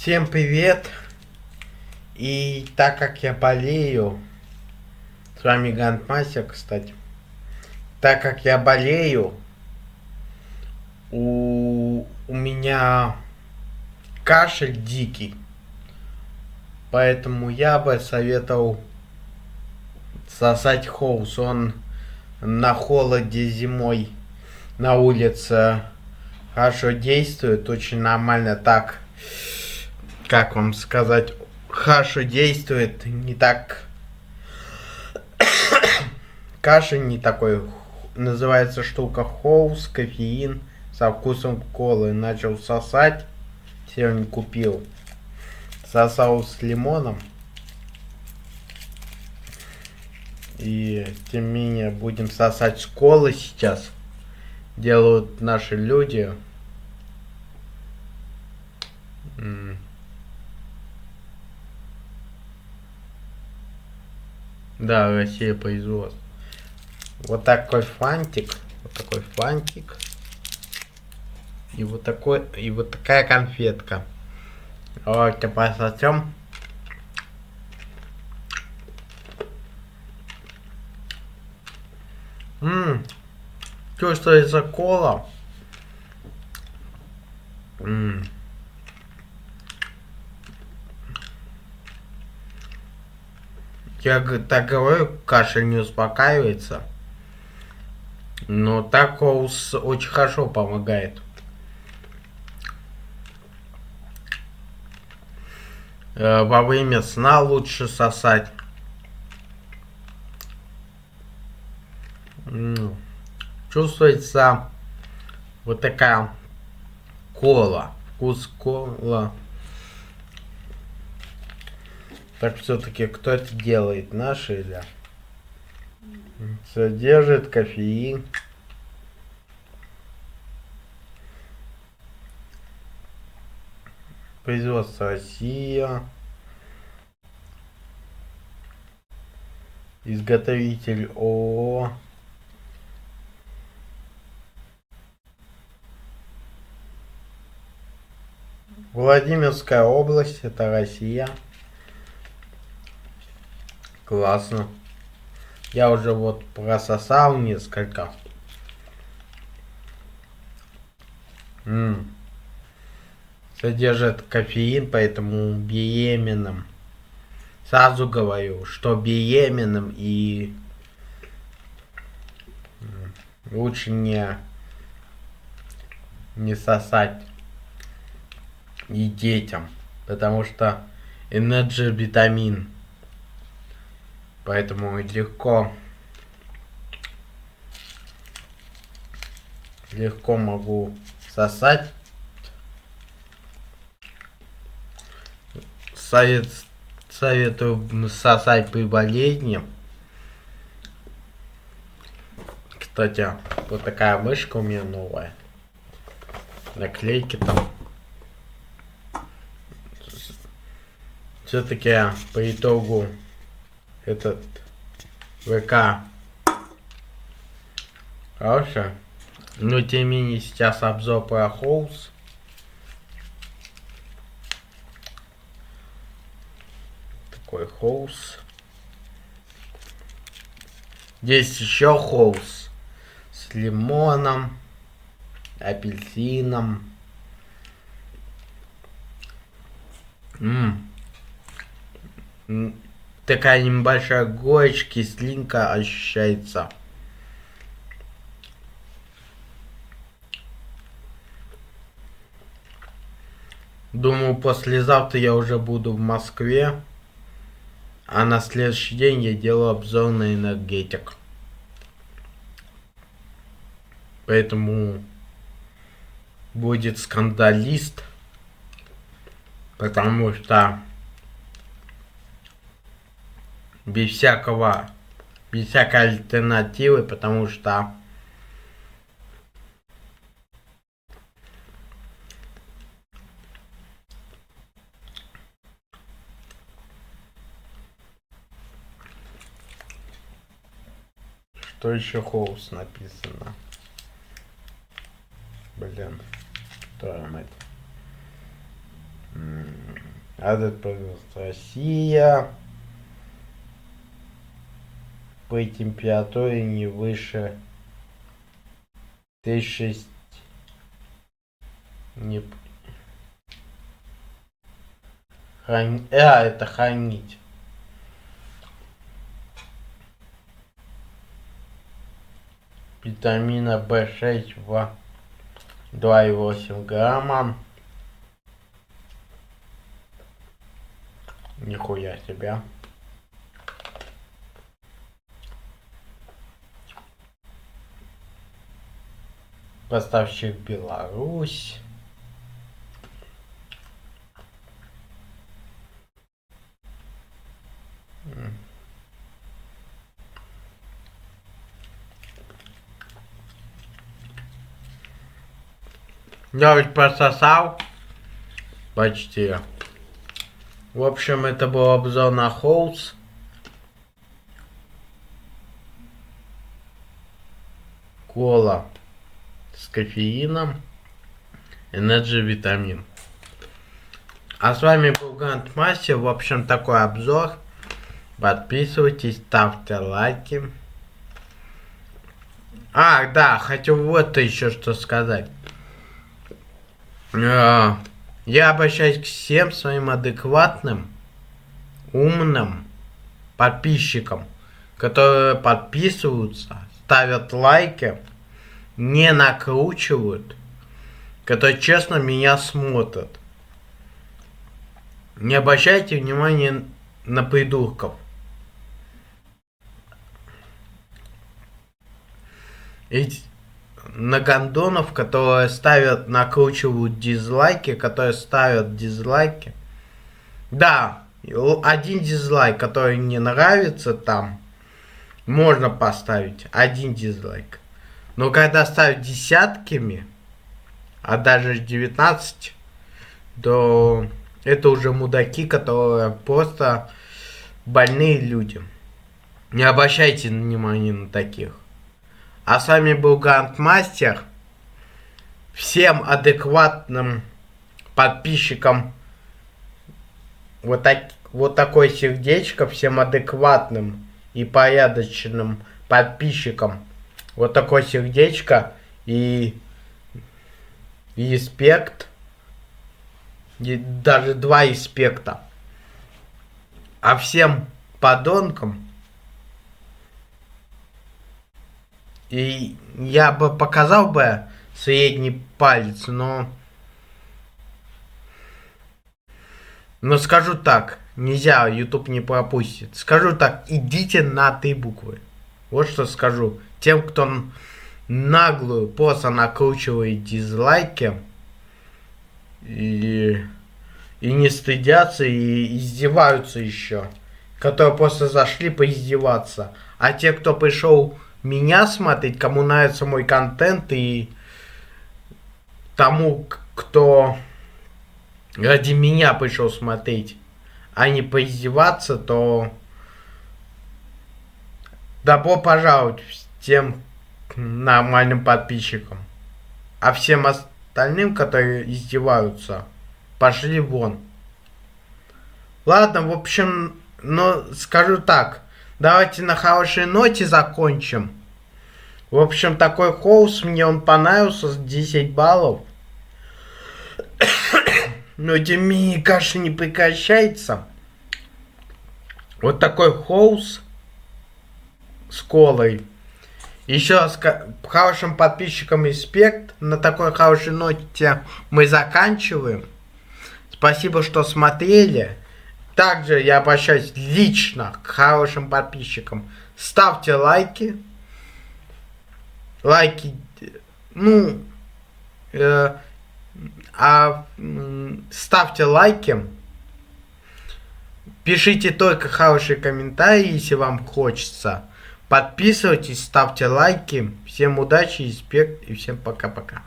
Всем привет! И так как я болею, с вами Грандмастер, кстати. Так как я болею, у меня кашель дикий. Поэтому я бы советовал сосать хоус. Он на холоде зимой на улице хорошо действует, очень нормально так, как вам сказать, хорошо действует, не так, кашель не такой, называется штука хоус, кофеин со вкусом колы, начал сосать, сегодня купил, сосал с лимоном, и тем не менее будем сосать с колы сейчас, делают наши люди. Да, Россия производство. Вот такой фантик. Вот такой фантик. И вот такой. И вот такая конфетка. Давайте пососем. Чувствуется кола. Я так говорю, кашель не успокаивается. Но так очень хорошо помогает. Во время сна лучше сосать. Чувствуется вот такая кола. Вкус кола. Так все-таки кто это делает? Наши или? Содержит кофеин. Производство Россия. Изготовитель ООО. Владимирская область, это Россия. Классно. Я уже вот прососал несколько. Содержит кофеин, поэтому беременным. Сразу говорю, что беременным и лучше не сосать и детям, потому что энерджи витамин. Поэтому легко могу сосать. Советую сосать при болезни. Кстати, вот такая мышка у меня новая. Наклейки там. Все-таки по итогу этот ВК хороший. Но тем не менее сейчас обзор про хоус. Такой хоус. Есть еще хоус с лимоном, апельсином. Такая небольшая горечь, кислинка ощущается. Думаю, послезавтра я уже буду в Москве. А на следующий день я делаю обзор на энергетик. Поэтому будет скандалист. Потому что без всякой альтернативы, потому что что еще хоус написано? Блин, что это? Адрес производства Россия. При температуре не выше 36. Не... это хранить. Витамина В6 в 2,8 грамма. Нихуя себе. Поставщик Беларусь. Я ведь прососал почти. В общем, это был обзор на Halls. Кола с кофеином. Energy витамин. А с вами был Грандмастер. В общем, такой обзор. Подписывайтесь, ставьте лайки. А, да, хочу вот еще что сказать. Я обращаюсь к всем своим адекватным, умным подписчикам, которые подписываются, ставят лайки, не накручивают, которые честно меня смотрят. Не обращайте внимания на придурков. Ведь на гандонов, которые ставят, накручивают дизлайки, которые ставят дизлайки. Да, один дизлайк, который не нравится там, можно поставить один дизлайк. Но когда ставят десятками, а даже 19, то это уже мудаки, которые просто больные люди. Не обращайте внимания на таких. А с вами был Грандмастер. Всем адекватным подписчикам вот такое сердечко. Всем адекватным и порядочным подписчикам вот такое сердечко и респект. И даже 2 респекта. А всем подонкам, и я бы показал бы средний палец, но скажу так, нельзя, YouTube не пропустит. Скажу так, идите на 3 буквы. Вот что скажу. Тем, кто наглую просто накручивает дизлайки и не стыдятся, и издеваются еще. Которые просто зашли поиздеваться. А те, кто пришел меня смотреть, кому нравится мой контент, и тому, кто ради меня пришел смотреть, а не поиздеваться, то добро пожаловать всем нормальным подписчикам. А всем остальным, которые издеваются, пошли вон. Ладно, в общем, скажу так. Давайте на хорошей ноте закончим. В общем, такой Halls, мне он понравился, с 10 баллов. Но тем не менее, каша не прекращается. Вот такой Halls с колой. Еще раз хорошим подписчикам респект. На такой хорошей ноте мы заканчиваем. Спасибо, что смотрели. Также я обращаюсь лично к хорошим подписчикам. Ставьте лайки. Ставьте лайки. Пишите только хорошие комментарии, если вам хочется. Подписывайтесь, ставьте лайки. Всем удачи, респект и всем пока-пока.